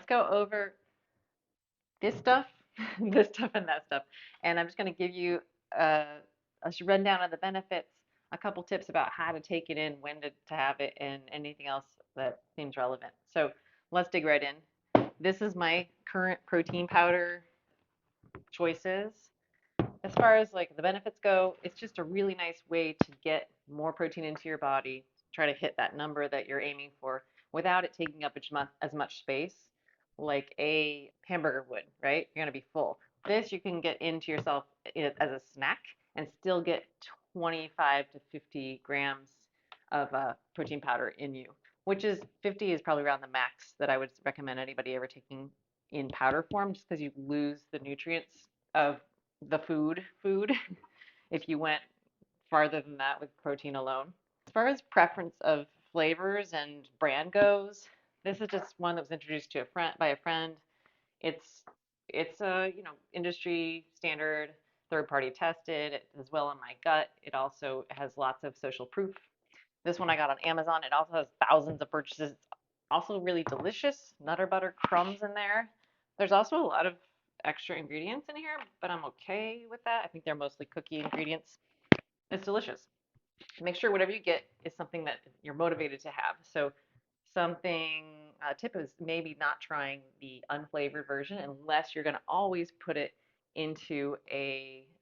go over this stuff, this stuff, and that stuff. And I'm just going to give you a, a rundown of the benefits, a couple tips about how to take it in, when to have it, and anything else that seems relevant. So let's dig right in. This is my current protein powder choices. As far as like the benefits go, it's just a really nice way to get more protein into your body, try to hit that number that you're aiming for without it taking up as much space like a hamburger would, right? You're going to be full. This you can get into yourself as a snack and still get 25 to 50 grams of protein powder in you, which is 50 is probably around the max that I would recommend anybody ever taking in powder form, just because you lose the nutrients of the food if you went farther than that with protein alone. As far as preference of flavors and brand goes, this is just one that was introduced to a friend by a friend. It's it's a industry standard, third party tested. It does well in my gut. It also has lots of social proof. This one I got on Amazon. It also has thousands of purchases. It's also really delicious. Nutter butter crumbs in there. There's also a lot of extra ingredients in here, but I'm okay with that. I think they're mostly cookie ingredients. It's delicious. Make sure whatever you get is something that you're motivated to have. So something a tip is maybe not trying the unflavored version unless you're going to always put it into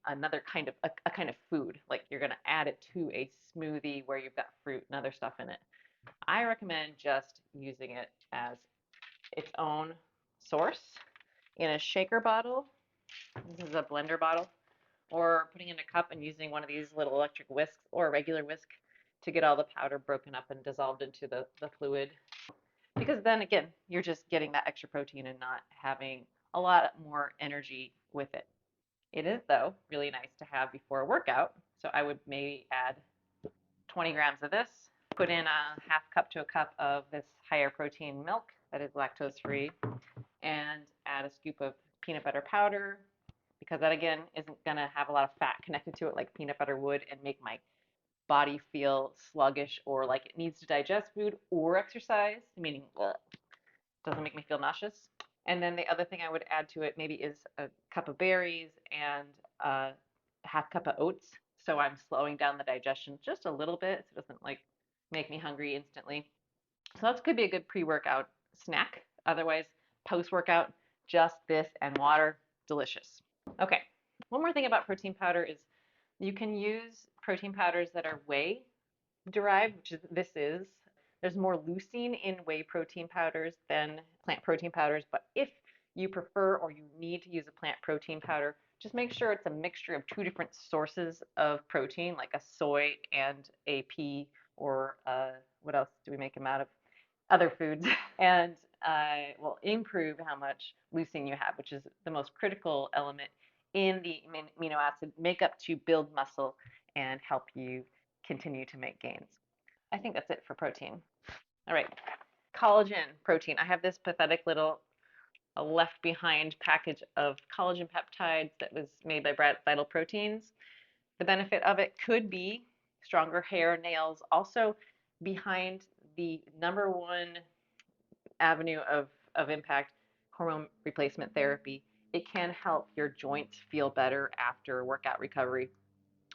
another kind of a kind of food, like you're going to add it to a smoothie where you've got fruit and other stuff in it. I recommend just using it as its own source in a shaker bottle. This is a blender bottle, or putting in a cup and using one of these little electric whisks or a regular whisk to get all the powder broken up and dissolved into the fluid. Because then again, you're just getting that extra protein and not having a lot more energy with it. It is, though, really nice to have before a workout. So I would maybe add 20 grams of this, put in a half cup to a cup of this higher protein milk that is lactose free, and add a scoop of peanut butter powder, because that again isn't going to have a lot of fat connected to it like peanut butter would and make my body feel sluggish or like it needs to digest food or exercise, meaning doesn't make me feel nauseous. And then the other thing I would add to it maybe is a cup of berries and a half cup of oats. So I'm slowing down the digestion just a little bit so it doesn't like make me hungry instantly. So that could be a good pre-workout snack. Otherwise, post-workout, just this and water, delicious. Okay, one more thing about protein powder is you can use protein powders that are whey derived, which is, this is. There's more leucine in whey protein powders than plant protein powders, but if you prefer or you need to use a plant protein powder, just make sure it's a mixture of two different sources of protein, like a soy and a pea, or what else do we make them out of? Other foods, and will improve how much leucine you have, which is the most critical element in the amino acid makeup to build muscle and help you continue to make gains. I think that's it for protein. All right, collagen protein. I have this pathetic little left behind package of collagen peptides that was made by Vital Proteins. The benefit of it could be stronger hair, nails. Also, behind the number one avenue of impact, hormone replacement therapy, it can help your joints feel better after workout recovery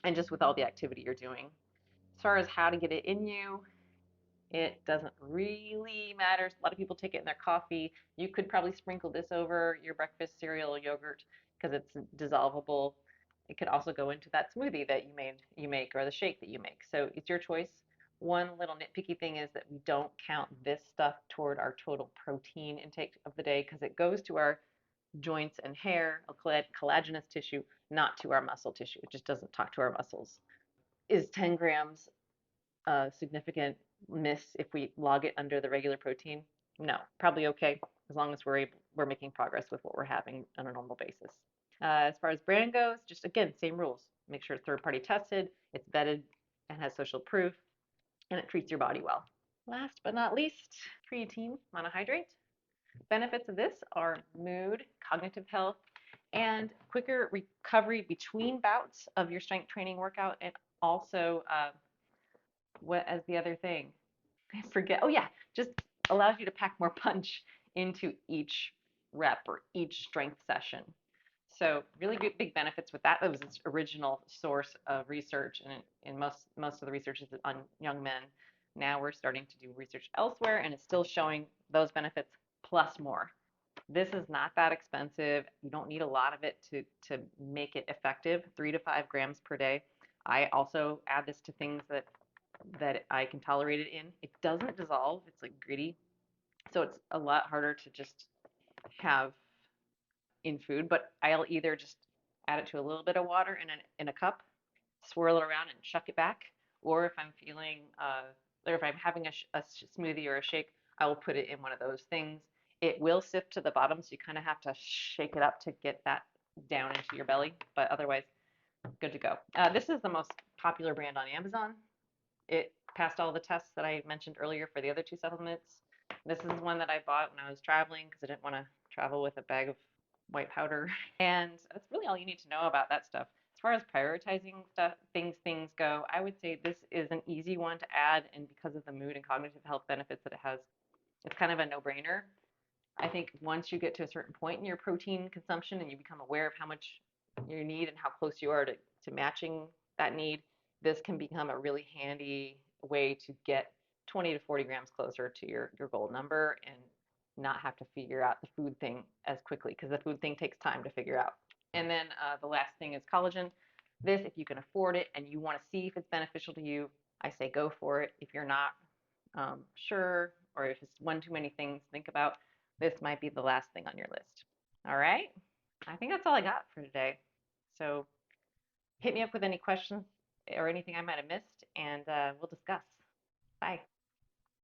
and just with all the activity you're doing. As far as how to get it in you, it doesn't really matter. A lot of people take it in their coffee. You could probably sprinkle this over your breakfast cereal or yogurt because it's dissolvable. It could also go into that smoothie that you make or the shake that you make. So it's your choice. One little nitpicky thing is that we don't count this stuff toward our total protein intake of the day because it goes to our joints and hair, collagenous tissue, not to our muscle tissue. It just doesn't talk to our muscles. Is 10 grams a significant miss if we log it under the regular protein? No, probably okay as long as we're making progress with what we're having on a normal basis. As far as brand goes, just again, same rules. Make sure it's third party tested, it's vetted, and has social proof, and it treats your body well. Last but not least, creatine monohydrate. Benefits of this are mood, cognitive health, and quicker recovery between bouts of your strength training workout, and also what as the other thing? I forget. Oh yeah, just allows you to pack more punch into each rep or each strength session. So really big benefits with that. That was its original source of research, and most of the research is on young men. Now we're starting to do research elsewhere, and it's still showing those benefits plus more. This is not that expensive. You don't need a lot of it to make it effective. 3 to 5 grams per day. I also add this to things that I can tolerate it in. It doesn't dissolve. It's like gritty, so it's a lot harder to just have in food. But I'll either just add it to a little bit of water in a cup, swirl it around, and chuck it back. Or if I'm feeling, or if I'm having a smoothie or a shake, I will put it in one of those things. It will sift to the bottom, so you kind of have to shake it up to get that down into your belly. But otherwise, good to go. This is the most popular brand on Amazon. It passed all the tests that I mentioned earlier for the other two supplements. This is one that I bought when I was traveling because I didn't want to travel with a bag of white powder. And that's really all you need to know about that stuff. As far as prioritizing stuff, things go, I would say this is an easy one to add, and because of the mood and cognitive health benefits that it has, it's kind of a no-brainer. I think once you get to a certain point in your protein consumption and you become aware of how much you need and how close you are to matching that need, this can become a really handy way to get 20 to 40 grams closer to your goal number and not have to figure out the food thing as quickly, because the food thing takes time to figure out. And then the last thing is collagen. This, if you can afford it and you want to see if it's beneficial to you, I say go for it. If you're not sure, or if it's one too many things to think about, this might be the last thing on your list. All right. I think that's all I got for today. So hit me up with any questions or anything I might have missed, and we'll discuss. Bye.